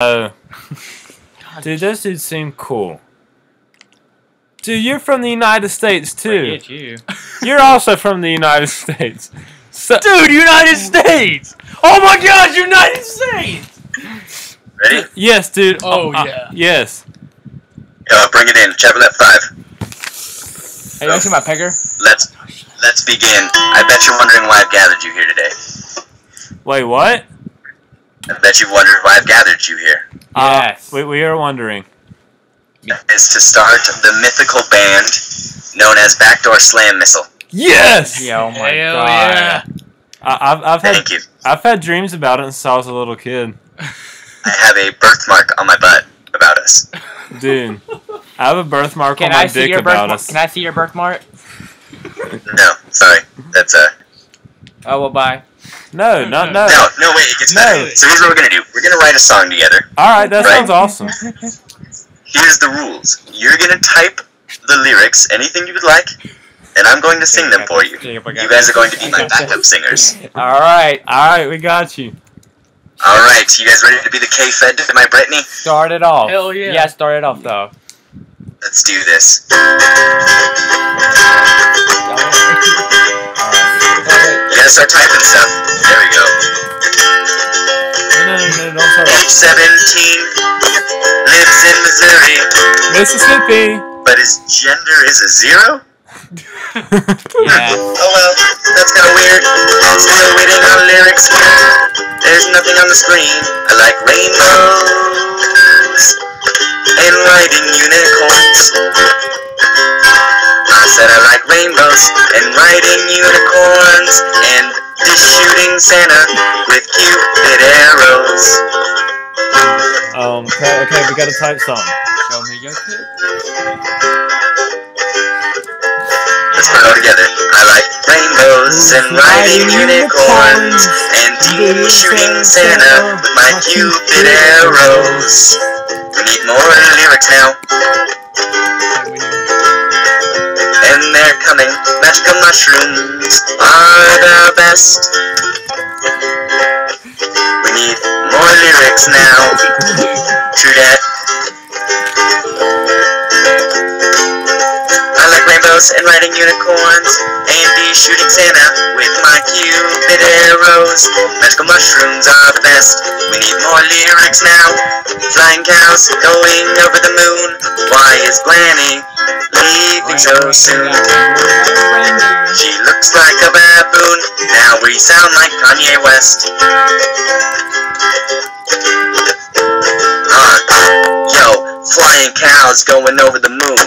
Dude, those dudes seem cool. Dude, you're from the United States too. Forget you. You're also from the United States. So, Dude, United States! Oh my gosh, United States! Ready? yes, dude. Oh, yeah. Yes. Bring it in. Charoulette 5. Hey, you want to see my pegger? Let's begin. I bet you're wondering why I've gathered you here today. Wait, what? I bet you've wondered why I've gathered you here. Yes. We are wondering. Is to start the mythical band known as Backdoor Slam Missile. Yes. Yeah, oh my Hell god. yeah. Thank you. I've had dreams about it since I was a little kid. I have a birthmark on my butt about us. Dude, I have a birthmark Can on my I see dick your about birthmark? us. Can I see your birthmark? No, sorry. That's Oh, well, bye. No, no. No, wait, it gets better. No. So here's what we're gonna do. We're gonna write a song together. Alright, that Right. sounds awesome. Here's the rules. You're gonna type the lyrics, anything you would like, and I'm going to sing them for you. You guys are going to be my backup singers. Alright. Alright, we got you. Alright, you guys ready to be the K-Fed to my Brittany? Start it off. Hell yeah. Yeah, start it off, though. Let's do this. You gotta start typing stuff. There we go. No, don't start. Age 17, lives in Missouri, Mississippi. but his gender is a 0? Yeah. Oh well, that's kinda weird. Still waiting on lyrics here. There's nothing on the screen. I like rainbows and riding unicorns. I said I like rainbows and riding unicorns and shooting Santa with cupid arrows. Okay, we gotta type something. Show me your tip. Let's put it all together. I like rainbows and riding unicorns and shooting Santa with my cupid arrows. We need more lyrics now. And they're coming. Magical mushrooms are the best. We need more lyrics now. True that. I like rainbows and riding unicorns and shooting Santa with my cupid arrows. Magical mushrooms are the best. We need more lyrics now. Flying cows going over the moon. Why is Granny leaving so soon? She looks like a baboon. Now we sound like Kanye West. Yo, flying cows going over the moon.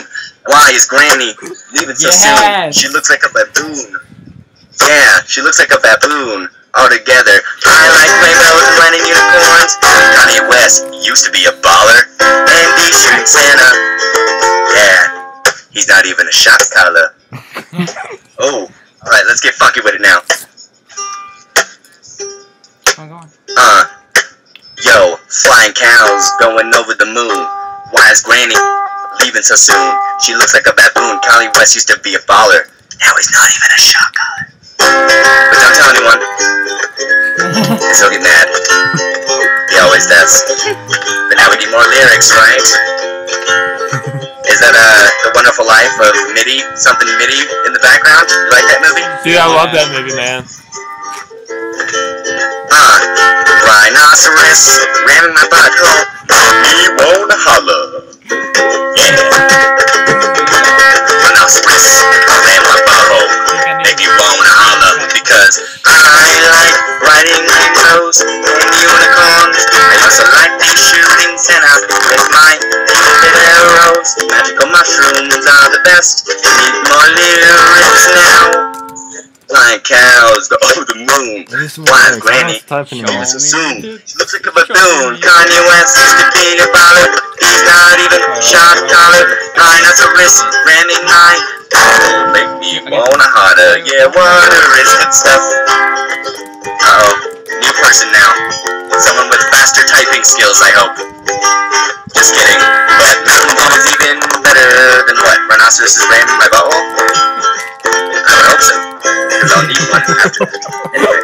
Why is Granny leaving so soon? She looks like a baboon. Yeah, she looks like a baboon altogether. I like rainbows and riding unicorns. Kanye West used to be a baller. And he's shooting Santa. Yeah, he's not even a shot caller. Oh, alright, let's get funky with it now. Yo, flying cows going over the moon. Why is Granny leaving so soon? She looks like a baboon. Kanye West used to be a baller. Now he's not even a shot caller. But don't tell anyone. He'll get mad. He always does. But now we need more lyrics, right? Is that The Wonderful Life of Mitty? Something Mitty in the background? You like that movie? Dude, I love that movie, man. Rhinoceros ramming my butthole. Me wanna holler. Yeah. Rhinoceros ram my butthole. Make you wanna holler. Because I like riding rainbows and unicorns. I also like the shooting Santa with my cupid arrows. Magical mushrooms are the best. Need more lyrics now. Flying cows go over the moon. Why is Granny leaving so soon? She looks like a baboon. Kanye West used to be a baller. He's not even shot caller. Rhinoceros ramming my make me wanna holler. Yeah, water is good stuff. Uh-oh, new person now. Someone with faster typing skills, I hope. Just kidding. But Mountain Dew is even better than what? Rhinoceros is ramming my butthole? I would hope so. Because I'll need one after that. Anyway.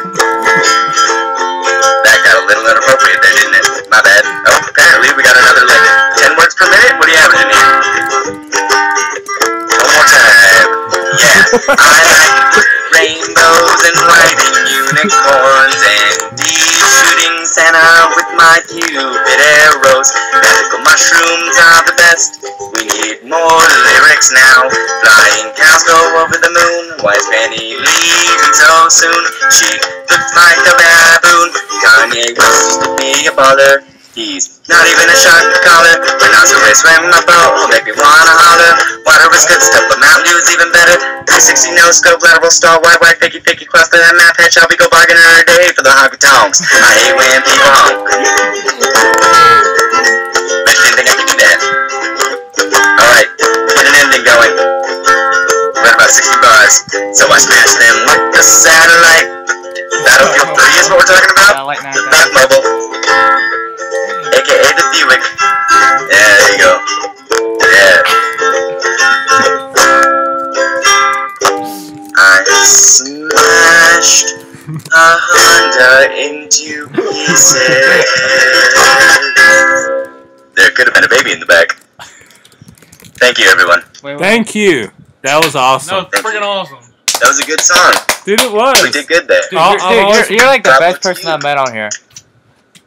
That got a little inappropriate there, didn't it? My bad. Oh, okay. stupid arrows. Magical mushrooms are the best. We need more lyrics now. Flying cows go over the moon. Why is Penny leaving so soon? She looks like a baboon. Kanye West used to be a baller. He's not even a shot caller. Rhinoceros swim my boat, make me wanna holler. Water is good stuff, but Mountain Dew is even better. 360 no scope, lateral star, white, picky, cross the map, head shall we go bargain every day for the honky tonks. I hate when people honk. But you didn't think I could do that. Alright, get an ending going. We're at about 60 bars, so I smashed them with the satellite. Battlefield 3 is what we're talking about. The Batmobile. AKA the Buick. Yeah, there you go. Yeah. I smashed a Honda into pieces. There could have been a baby in the back. Thank you, everyone. Thank you. That was awesome. That was freaking awesome. That was a good song. Dude, it was. We did good there. Dude, you're like the best person I met on here.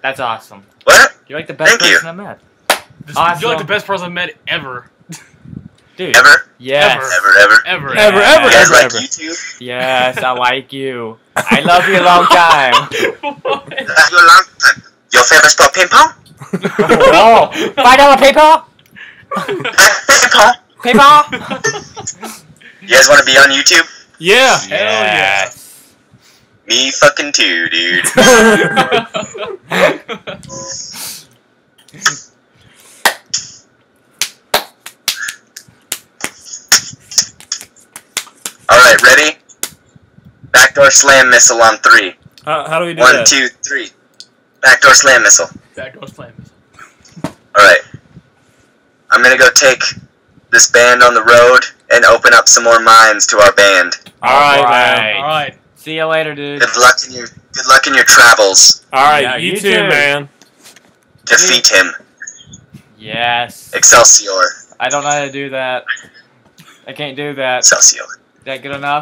That's awesome. What? You're like the best Thank you. person I met. You're like the best person I've met ever. Dude. Ever? Yes. Ever. You guys like YouTube? Yes, I like you. I love you a long time. Love you a long time. Your favorite sport, ping pong? Oh, $5 PayPal? Ping pong? PayPal? You guys want to be on YouTube? Yeah. Yes. Me fucking too, dude. Alright, ready? Backdoor slam missile on 3. How do we do 1, that? 2, 3. Backdoor slam missile. Backdoor slam. Alright. I'm gonna go take this band on the road and open up some more mines to our band. Alright, man. Alright. See you later, dude. Good luck in your travels. Alright, Yeah, you you too, too. man. Defeat him. Yes. Excelsior. I don't know how to do that. I can't do that. Excelsior. Is that good enough?